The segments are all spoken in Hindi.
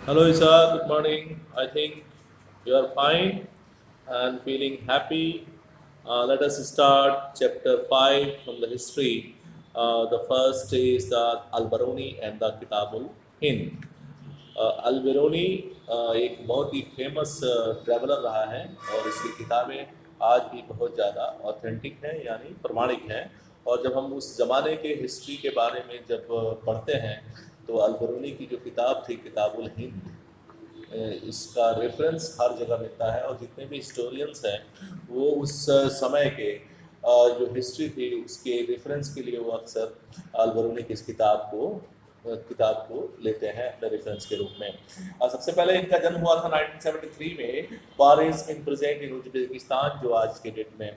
Hello, Isa. Good morning. I think you are fine and feeling happy. Let us start chapter 5 from the history. The first is the Al Baruni and the Kitabul Hind. अल बेरूनी एक बहुत ही फेमस ट्रैवलर रहा है और इसकी किताबें आज भी बहुत ज़्यादा ऑथेंटिक हैं यानी प्रमाणिक हैं। और जब हम उस ज़माने के हिस्ट्री के बारे में जब पढ़ते हैं तो अल बेरूनी की जो किताब थी किताबुल हिंद, इसका रेफरेंस हर जगह मिलता है और जितने भी हिस्टोरियंस हैं वो उस समय के जो हिस्ट्री थी उसके रेफरेंस के लिए वो अक्सर अल बरूनी की इस किताब को लेते हैं अपने रेफरेंस के रूप में। सबसे पहले इनका जन्म हुआ था 1973 में पारिस इन प्रेजेंट इन उज्बेकिस्तान, जो आज के डेट में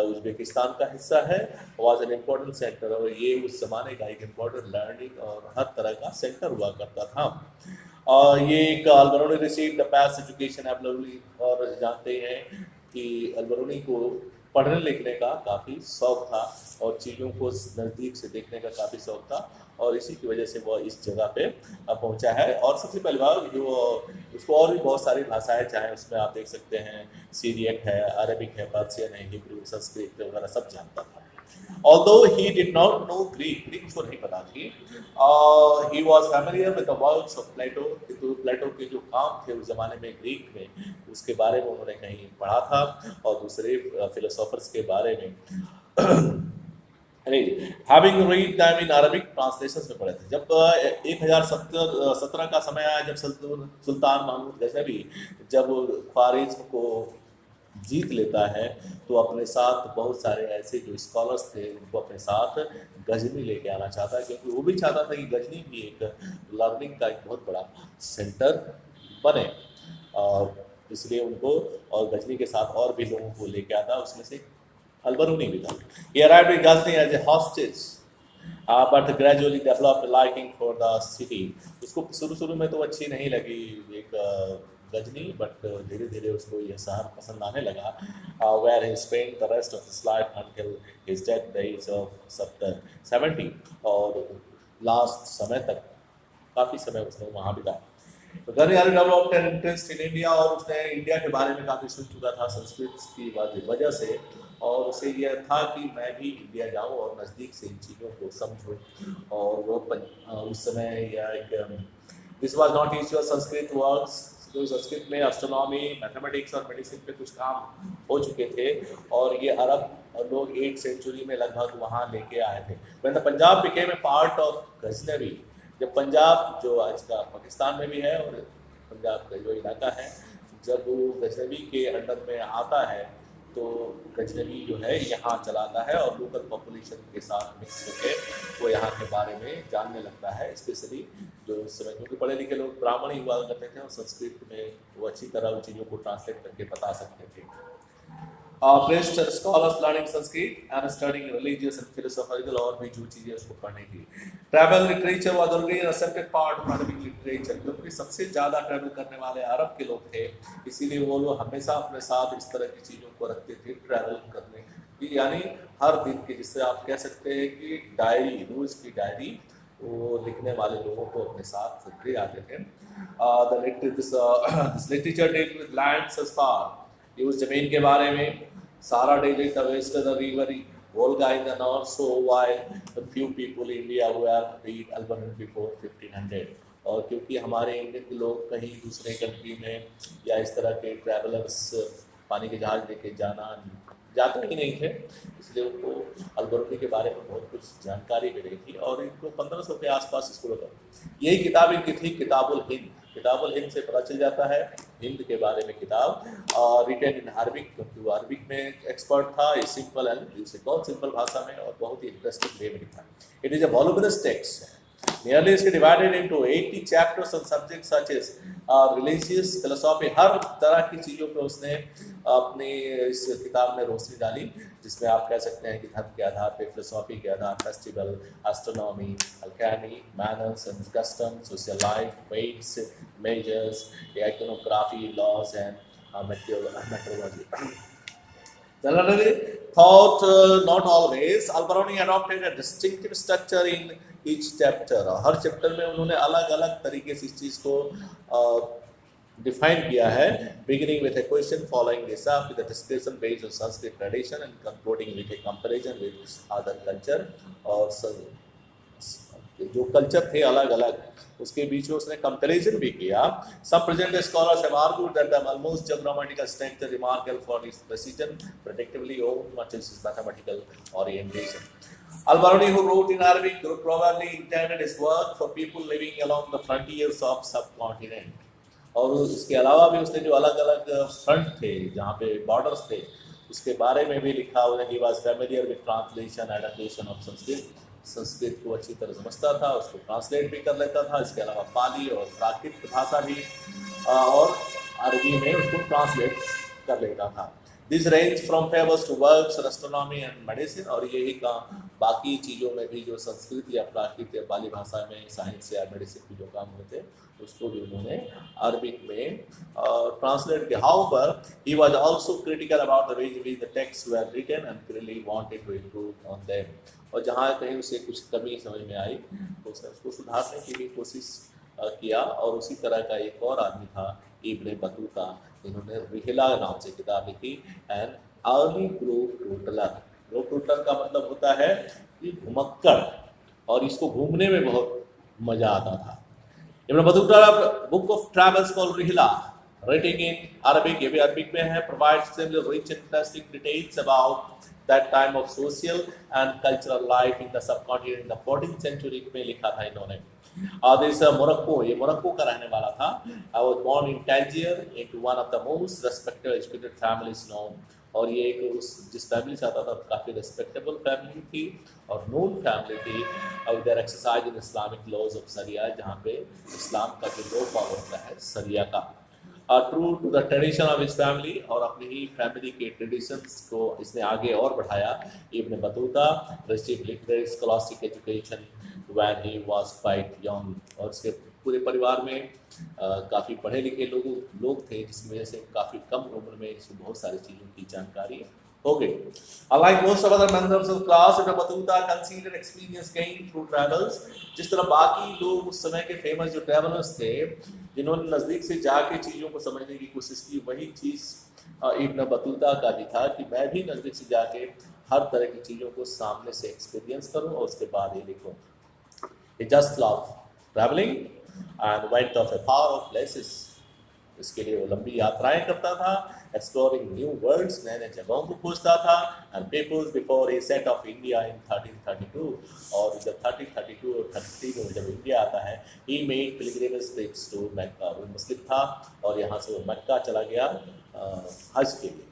उज्बेकिस्तान का हिस्सा है। वॉज एन इम्पोर्टेंट सेंटर और ये उस जमाने का एक इम्पोर्टेंट लर्निंग और हर तरह का सेंटर हुआ करता था। ये एक Alberuni receive the pass education ably, और जानते हैं कि अलबरूनी को पढ़ने लिखने का काफ़ी शौक था और चीज़ों को नज़दीक से देखने का काफ़ी शौक था और इसी की वजह से वह इस जगह पे पहुंचा है। और सबसे पहली बात जो उसको और भी बहुत सारी भाषाएं चाहे उसमें आप देख सकते हैं, सीरियक है, अरबिक है, पर्शियन है, हिब्रू, संस्कृत वगैरह सब जानता था। Although he did not know Greek उसको नहीं पता थी। He was familiar with the works of Plato, तो प्लेटो के जो काम थे उस जमाने में ग्रीक में उसके बारे में उन्होंने कहीं पढ़ा था और दूसरे फिलोसोफर्स के बारे में having read them in Arabic translations में पढ़े थे। जब 1017 का समय आया जब सुल्तान महमूद गजनबी जब ख्वारिज्म को जीत लेता है तो अपने साथ बहुत सारे ऐसे जो स्कॉलर्स थे उनको अपने साथ गजनी लेके आना चाहता है, क्योंकि वो भी चाहता था कि गजनी भी एक लर्निंग का एक बहुत बड़ा सेंटर बने। और इसलिए उनको और गजनी के साथ और भी लोगों को लेके आता, उसमें से अलबरूनी भी था। He arrived in Ghazni as a hostage, but gradually developed a liking for the city. उसको शुरू में तो अच्छी नहीं लगी एक गजनी, बट धीरे धीरे उसको यह शहर पसंद आने लगा। Where he spent the rest of his life until his death days of 70, और लास्ट समय तक काफ़ी समय उसने वहाँ बिताया। तो गनी developed an interest in India, और उसने इंडिया के बारे में काफ़ी सुन चुका था संस्कृत की वजह से, और उसे यह था कि मैं भी इंडिया जाऊं और नज़दीक से इन चीज़ों को समझूं। और वो उस समय या एक this was not usual Sanskrit works, जो संस्कृत में एस्ट्रोनॉमी, मैथमेटिक्स और मेडिसिन पे कुछ काम हो चुके थे और ये अरब लोग 8th सेंचुरी में लगभग वहाँ लेके आए थे। When the Punjab became a part of Ghaznavi, जब पंजाब जो आज का पाकिस्तान में भी है और पंजाब का जो इलाका है जब वो गजनवी के अंडर में आता है तो गजनवी जो है यहाँ चलाता है और लोकल पॉपुलेशन के साथ मिक्स होकर वो यहाँ के बारे में जानने लगता है। स्पेशली जो उस समय क्योंकि पढ़े लिखे लोग ब्राह्मण ही हुआ करते थे और संस्कृत में वो अच्छी तरह उन चीज़ों को ट्रांसलेट करके बता सकते थे। Praised scholars learning Sanskrit and studying religious and philosophical, और भी जो चीज़ें उसको पढ़ने की। Travel literature was already accepted part of Arabic literature, क्योंकि सबसे ज़्यादा ट्रैवल करने वाले अरब के लोग थे, इसीलिए वो लोग हमेशा अपने साथ इस तरह की चीज़ों को रखते थे ट्रैवल करने की, यानी हर दिन की, जिससे आप कह सकते हैं कि डायरी, रोज़ की डायरी वो लिखने वाले लोगों को अपने साथ ले आते थे। This literature deal with lands as far, ये उस जमीन के बारे में सारा डेली the west the river Volga in the north, so while the few people in India were read Albanese before 1500, और क्योंकि हमारे इंडियन के लोग कहीं दूसरे कंट्री में या इस तरह के ट्रैवलर्स पानी के जहाज लेके जाते ही नहीं थे, इसलिए उनको अलबरूनी के बारे में बहुत कुछ जानकारी भी नहीं थी और इनको 1500 के आसपास इसको लगा। यही किताब इनकी थी किताबुल हिंद। किताबुल हिंद से पता चल जाता है हिंद के बारे में किताब, रिटन इन अरबिक, क्योंकि वो अरबिक में एक्सपर्ट था। ये सिंपल है, बहुत सिंपल भाषा में और बहुत ही इंटरेस्टिंग वे में लिखा। It is a voluminous text, nearly is divided into 80 chapters on subjects such as religious philosophy। हर तरह की चीज़ों पे उसने अपनी इस किताब में रोशनी डाली, जिसमें आप कह सकते हैं कि धर्म के आधार पे, फिलोसॉफी के आधार, festival, astronomy, alchemy, manners and custom, social life, weights, measures, iconography, laws and meteorology। Generally thought, not always, Al-Biruni adopted a distinctive structure in each chapter, और हर चैप्टर में उन्होंने अलग अलग तरीके से इस चीज़ को डिफाइन किया है, beginning with a question, following this up with a discussion based on Sanskrit tradition and concluding with a comparison with other culture, और जो कल्चर थे अलग अलग उसके बीच में उसने कंपैरिजन भी किया. Some present scholars have argued that the almost geogrammatical strength is remarkable for its precision, predictably own much its mathematical orientation. Al-Biruni, who wrote in Arabic, probably intended his work for people living along the frontiers of subcontinent. और इसके अलावा भी उसने जो अलग अलग फ्रंट थे जहाँ पे बॉर्डर्स थे उसके बारे में भी लिखा. He was familiar with translation adaptation of Sanskrit. Sanskrit को अच्छी तरह समझता था, उसको ट्रांसलेट भी कर लेता था. इसके अलावा पाली और प्राकृत भाषा भी और अरबी में उसको ट्रांसलेट कर लेता था. This range from favours to works astronomy and medicine. और यही काम बाकी चीज़ों में भी जो संस्कृत या प्राकृत या पाली भाषा में साइंस या मेडिसिन की जो काम होते उसको भी उन्होंने अरबिक में ट्रांसलेट किया. However he was also critical about the way in which the text were written and clearly wanted to improve on them. और जहाँ कहीं उसे कुछ कमी समझ में आई तो उसने उसको सुधारने की भी कोशिश किया. और उसी तरह का एक और आदमी था इब्न बतूता, जिन्होंने रिहला नाम से किताब लिखी. And early globe toddler. Globe toddler का मतलब होता है कि घुमक्कड़, और इसको घूमने में बहुत मजा आता था. Ibn Battuta book of travels called Rihla, written in Arabic, ये भी अरबिक में है, provides extremely rich and interesting details about that time of social and cultural life in the subcontinent in the 14th century में लिखा था इन्होंने. This Morocco, ये मोरक्को का रहने वाला था. I was born in Tangier into one of the most respected educated families known. और ये एक उस जिस फैमिली से आता था काफ़ी रिस्पेक्टेबल फैमिली थी और नोन फैमिली थी. और their exercise in Islamic laws of sharia, जहाँ पे इस्लाम का जो लॉ फॉलो होता है सरिया का. True to the tradition of his family, और अपनी ही फैमिली के ट्रेडिशंस को इसने आगे और बढ़ाया. Ibn Battuta received literary scholastic education when he was quite young. और उसके पूरे परिवार में काफ़ी पढ़े लिखे लोग थे, जिसकी वजह से काफ़ी कम उम्र में इसको बहुत सारी चीज़ों की जानकारी हो गई. Unlike most of other members of class, Ibn Battuta concealed experience gained through travels. जिस तरह बाकी लोग उस समय के फेमस जो ट्रैवलर्स थे जिन्होंने नज़दीक से जाके चीज़ों को समझने की कोशिश की, वही चीज़ इब्न बतूता का भी था कि मैं भी नज़दीक से जाके हर तरह की चीज़ों को सामने से एक्सपीरियंस करूँ और उसके बाद ही लिखूँ. He just loved traveling and went off a far off places. इसके लिए वो लंबी यात्राएं करता था, exploring new worlds, नए नए जगहों को खोजता था. And peoples before he set off India in 1332, और जब 1332 और 33 में जब इंडिया आता है, he made pilgrimage trips to Mecca. वो मुस्लिम था और यहाँ से वो मक्का चला गया हज के लिए.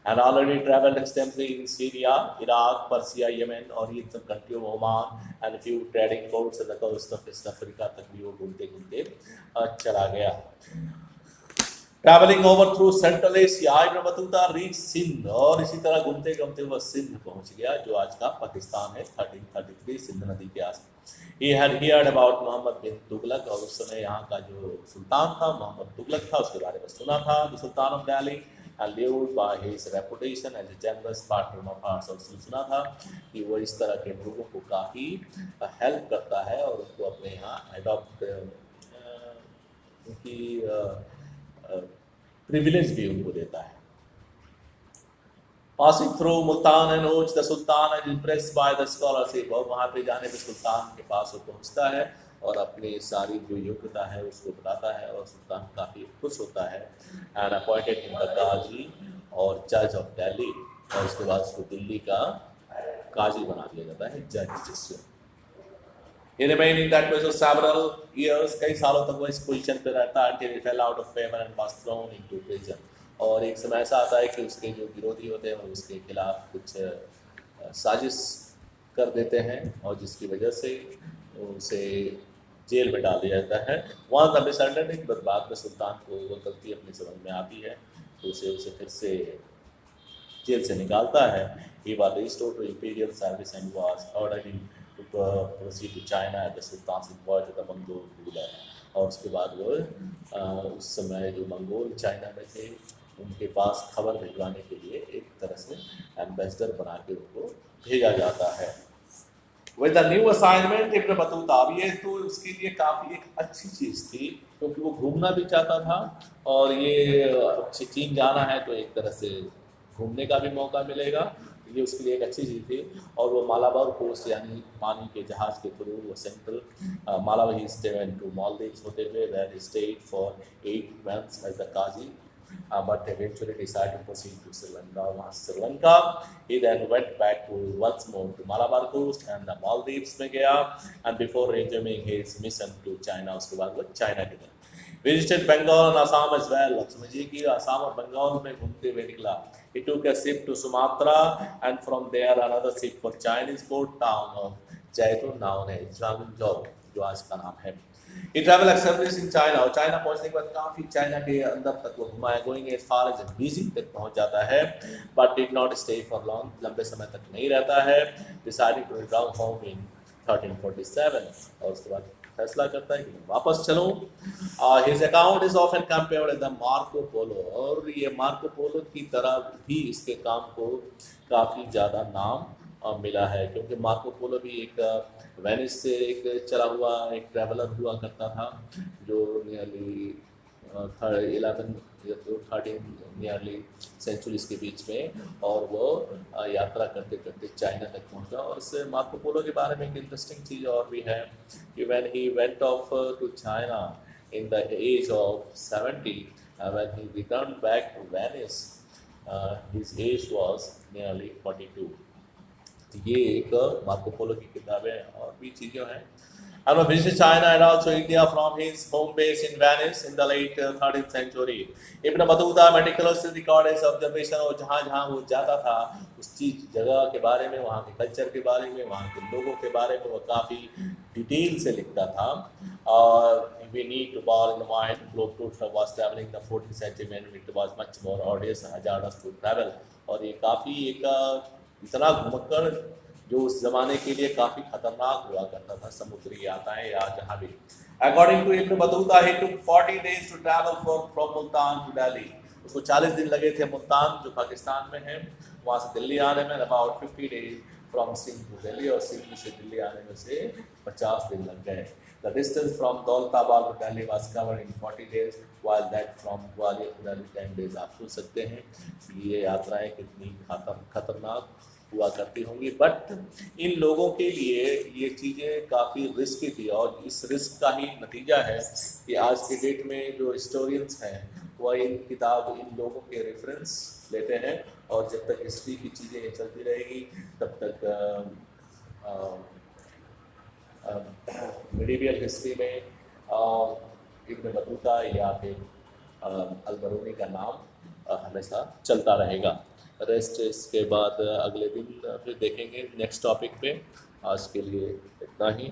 And already traveled extensively in Syria, Iraq, Persia, Yemen, और ये सब country of Oman and a few trading ports and the coast of West Africa तक भी वो घूमते घूमते चला गया. Traveling over through Central Asia, Ibn Battuta reached Sindh, और इसी तरह घूमते घूमते वह सिंध पहुंच गया जो आज का पाकिस्तान है. 1333 सिंध नदी के आस. He had heard about Mohammad बिन तुगलक, और उस समय यहाँ का जो सुल्तान था मोहम्मद तुगलक था, उसके बारे में सुना था. The Sultan of Delhi and lived by his reputation as a generous patron of arts. और सुना था कि वो इस तरह के लोगों को काफ़ी हेल्प करता है और उनको अपने यहाँ एडॉप्ट उनकी प्रिविलेज भी उनको देता है. Passing through Multan and Ouch, the Sultan is impressed by the scholarship. और वहाँ पे जाने पे सुल्तान के पास वो पहुँचता है और अपनी सारी जो योग्यता है उसको बताता है और सुल्तान काफ़ी खुश होता है. एंड अपॉइंटेड इन द काजी और जज ऑफ दिल्ली, और उसके बाद उसको दिल्ली का काजी बना दिया जाता है, जज जिससे. He remained in that position several years, कई सालों तक वो इस पोजीशन पे रहता है until he fell out of favor and was thrown into prison. और एक समय ऐसा आता है कि उसके जो विरोधी होते हैं वो उसके खिलाफ कुछ साजिश कर देते हैं और जिसकी वजह से उसे जेल में डाल दिया जाता है. वहाँ द मिसअंडरस्टैंडिंग, बट बाद में सुल्तान को वो गलती अपनी समझ में आती है तो उसे फिर से जेल से निकालता है. He was restored to imperial service and was ordered to proceed to China at the Sultan's invoice to the Mongol ruler. और उसके बाद वो उस समय जो मंगोल चाइना में थे उनके पास खबर भिजवाने के लिए एक तरह से एम्बेसडर बना के उनको भेजा जाता है. With the new assignment Ibn Battuta, अब ये तो उसके लिए काफ़ी एक अच्छी चीज़ थी क्योंकि वो घूमना भी चाहता था और ये चीन जाना है तो एक तरह से घूमने का भी मौका मिलेगा, ये उसके लिए एक अच्छी चीज़ थी। और वो मालाबार कोस्ट यानी पानी के जहाज़ के थ्रू वो सेंट्रल मालाबार ही स्टेट टू मालदीव्स होते हुए where he stayed for 8 months as the qazi, but eventually decided to proceed to Sri Lanka. Once Sri Lanka, he then went back to once more to Malabar coast and the Maldives में गया, and before resuming his mission to China, उसके बाद वो चाइना गया। Visited Bengal and Assam as well. अब समझिए कि असम और बंगाल में घूमते हुए निकला। He took a ship to Sumatra and from there another ship for Chinese port town of Jaitun known as Zhangzhou, जो आज का नाम है। He traveled extensively in China और चाइना पहुंचने के बाद काफ़ी चाइना के अंदर तक वो घुमाया, going as far as Beijing तक पहुंच जाता है, but did not stay for long, लंबे समय तक नहीं रहता है। Decided to return home in 1347 और उसके बाद फैसला करता है कि मैं वापस चलूं। His account is often compared with the Marco Polo, और ये मार्को पोलो की तरह भी इसके काम को काफ़ी ज़्यादा नाम मिला है क्योंकि मार्को पोलो भी एक वेनिस से एक चला हुआ एक ट्रैवलर हुआ करता था जो नियरली 11 या 13 नियरली सेंचुरीज के बीच में, और वो यात्रा करते करते चाइना तक पहुंचा। और इससे मार्को पोलो के बारे में एक इंटरेस्टिंग चीज़ और भी है कि when he went off to China in the age of 70, when he return back to Venice his age was nearly 42। ये एक मार्को पोलो की किताबें और भी चीज़ें हैं। And visited China and also India from his home base in Venice in the late 13th century. Ibn Battuta meticulously recorded his observation, और जहाँ जहाँ वो जाता था उस चीज़ जगह के बारे में, वहाँ के कल्चर के बारे में, वहाँ के लोगों के बारे में वो काफ़ी डिटेल से लिखता था। और we need to bear in mind Globetrotter was traveling the 14th century when it was much more arduous and hazardous to travel, और ये काफ़ी एक इतना घुमक्कड़ जो उस जमाने के लिए काफ़ी खतरनाक हुआ करता था, समुद्री यात्राएं या जहाँ भी। According to Ibn Battuta he took 40 days to travel from Multan to Delhi, उसको 40 दिन लगे थे मुल्तान जो पाकिस्तान में है वहाँ से दिल्ली आने में, about 50 days from Sindh to Delhi, और सिंध से दिल्ली आने में से 50 दिन लग गए। The distance from Daulatabad to Delhi was covered in 40 days, while that from Gwalior to Delhi 10 days। आप सोच सकते हैं कि ये यात्राएं कितनी खतरनाक हुआ करती होंगी, बट इन लोगों के लिए ये चीज़ें काफ़ी रिस्की थी, और इस रिस्क का ही नतीजा है कि आज के डेट में जो हिस्टोरियंस हैं वह इन लोगों के रेफरेंस लेते हैं, और जब तक हिस्ट्री की चीज़ें चलती रहेगी तब तक मिडीवियल हिस्ट्री में इब्न बतूता या फिर अल-बरूनी का नाम हमेशा चलता रहेगा। रेस्ट इसके बाद अगले दिन फिर देखेंगे नेक्स्ट टॉपिक पे। आज के लिए इतना ही।